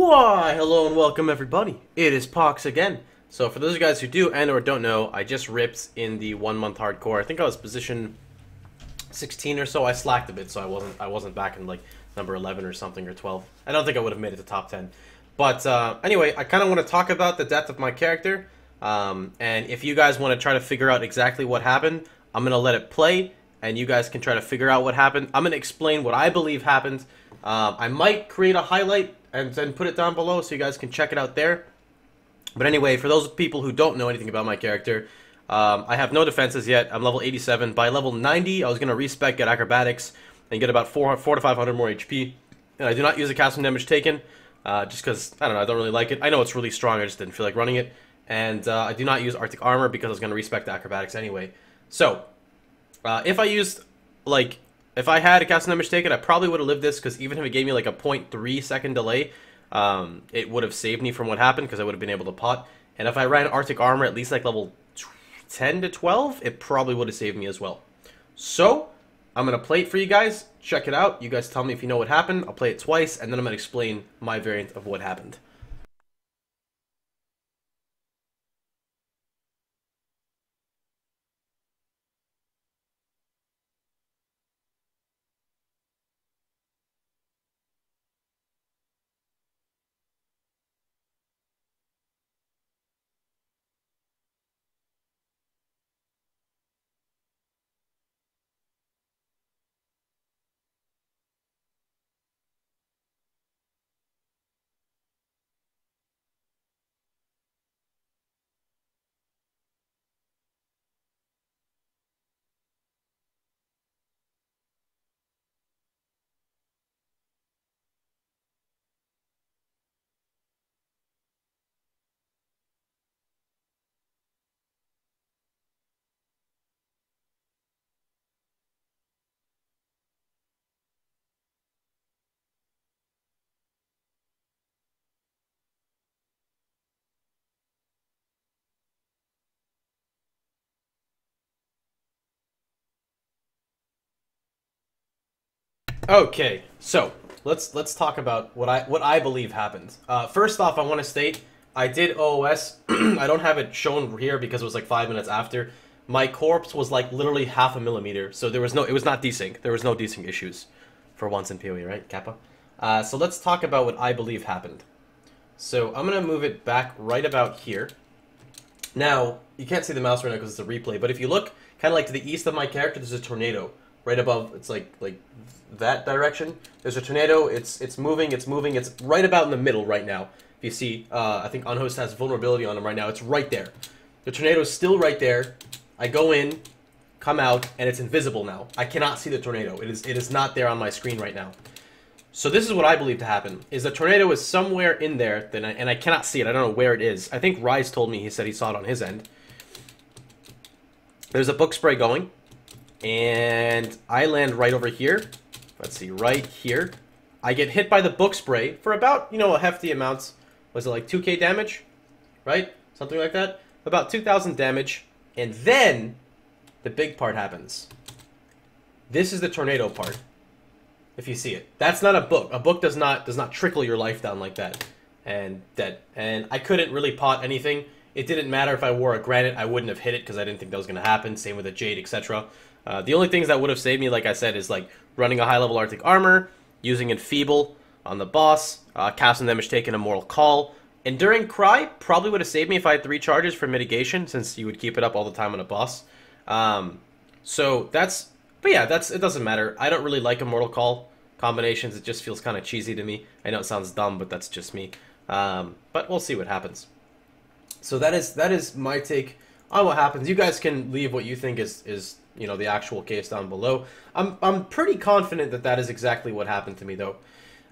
Why, hello and welcome everybody. It is Pohx again. So for those of you guys who do and or don't know, I just ripped in the 1 month hardcore. I think I was position 16 or so. I slacked a bit, so I wasn't back in like number 11 or something, or 12. I don't think I would have made it to top 10. But anyway, I kind of want to talk about the death of my character. And if you guys want to try to figure out exactly what happened, I'm going to let it play, and you guys can try to figure out what happened. I'm going to explain what I believe happened. I might create a highlight and then put it down below so you guys can check it out there. But anyway, for those people who don't know anything about my character, I have no defenses yet. I'm level 87. By level 90, I was going to respec, get acrobatics, and get about 4 to 500 more HP. And I do not use a casting damage taken, just because, I don't know, I don't really like it. I know it's really strong, I just didn't feel like running it. And I do not use Arctic Armor because I was going to respec the acrobatics anyway. So, if I used, like, if I had a casting damage taken, I probably would have lived this, because even if it gave me like a 0.3 second delay, it would have saved me from what happened, because I would have been able to pot. And if I ran Arctic Armor at least like level 10 to 12, it probably would have saved me as well. So, I'm going to play it for you guys, check it out, you guys tell me if you know what happened, I'll play it twice, and then I'm going to explain my variant of what happened. Okay, so let's talk about what I believe happened. First off, I want to state I did OOS. I don't have it shown here because it was like 5 minutes after. My corpse was like literally half a millimeter, so there was no. It was not desync. There was no desync issues, for once in PoE, right, Kappa? So let's talk about what I believe happened. So I'm gonna move it back right about here. Now you can't see the mouse right now because it's a replay, but if you look kind of like to the east of my character, there's a tornado right above. It's like that direction. There's a tornado. It's moving. It's right about in the middle right now. If you see, I think Unhost has vulnerability on him right now. It's right there. The tornado is still right there. I go in, come out, and it's invisible now. I cannot see the tornado. It is not there on my screen right now. So this is what I believe to happen, is the tornado is somewhere in there, and I cannot see it. I don't know where it is. I think Rise told me, he said he saw it on his end. There's a book spray going, and I land right over here. Let's see, right here. I get hit by the book spray for about, you know, a hefty amount. Was it like 2k damage? Right? Something like that? About 2,000 damage. And then, the big part happens. This is the tornado part. If you see it. That's not a book. A book does not trickle your life down like that. And dead. And I couldn't really pot anything. It didn't matter if I wore a granite. I wouldn't have hit it because I didn't think that was going to happen. Same with a jade, etc. The only things that would have saved me, like I said, is like running a high-level Arctic Armor, using Enfeeble on the boss, casting damage taken, a Mortal Call. Enduring Cry probably would have saved me if I had 3 charges for mitigation, since you would keep it up all the time on a boss. So that's... But yeah, it doesn't matter. I don't really like Immortal Call combinations. It just feels kind of cheesy to me. I know it sounds dumb, but that's just me. But we'll see what happens. So that is my take on what happens. You guys can leave what you think is you know, the actual case down below. I'm pretty confident that is exactly what happened to me, though.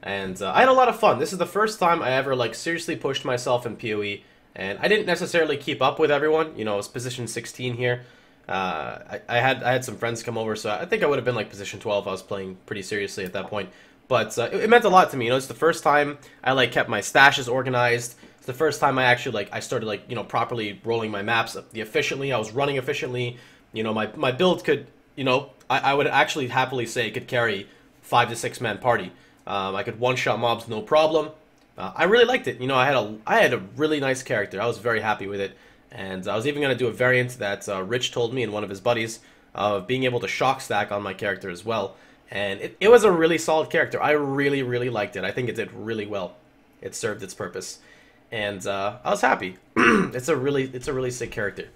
And I had a lot of fun. This is the first time I ever, like, seriously pushed myself in PoE. And I didn't necessarily keep up with everyone. You know, I was position 16 here. I had some friends come over, so I think I would have been like position 12 if I was playing pretty seriously at that point. But it meant a lot to me. You know, it's the first time I like kept my stashes organized. It's the first time I actually I started like, you know, properly rolling my maps efficiently. I was running efficiently. You know, my build could, you know, I would actually happily say it could carry 5 to 6 man party. I could one-shot mobs no problem. I really liked it. You know, I had a really nice character. I was very happy with it, and I was even going to do a variant that Rich told me and one of his buddies of being able to shock stack on my character as well. And it was a really solid character. I really, really liked it. I think it did really well. It served its purpose, and I was happy. It's a really sick character.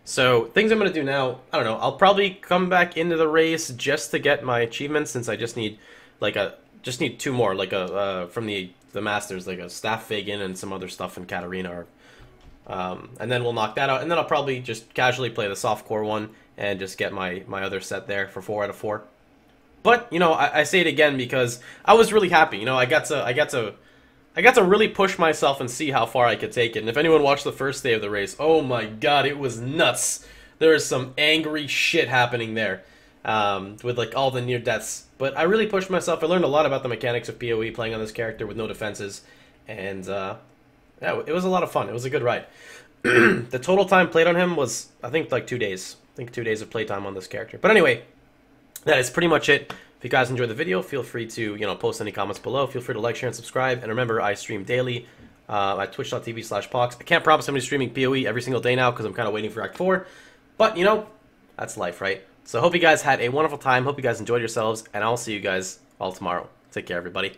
So things I'm gonna do now, I don't know. I'll probably come back into the race just to get my achievements, since I just need two more, like from the masters, like a staff Fagin and some other stuff in Katarina, or, and then we'll knock that out, and then I'll probably just casually play the softcore one and just get my other set there for 4 out of 4. But you know, I say it again because I was really happy. You know, I got to really push myself and see how far I could take it. And if anyone watched the first day of the race, oh my god, it was nuts. There is some angry shit happening there, with like all the near deaths. But I really pushed myself. I learned a lot about the mechanics of PoE playing on this character with no defenses, and yeah, it was a lot of fun. It was a good ride. The total time played on him was, I think, like 2 days. I think 2 days of playtime on this character. But anyway, that is pretty much it. If you guys enjoyed the video, feel free to, you know, post any comments below. Feel free to like, share, and subscribe. And remember, I stream daily at twitch.tv/Pohx. I can't promise I'm going to be streaming PoE every single day now because I'm kind of waiting for Act 4. But, you know, that's life, right? So I hope you guys had a wonderful time. Hope you guys enjoyed yourselves. And I'll see you guys all tomorrow. Take care, everybody.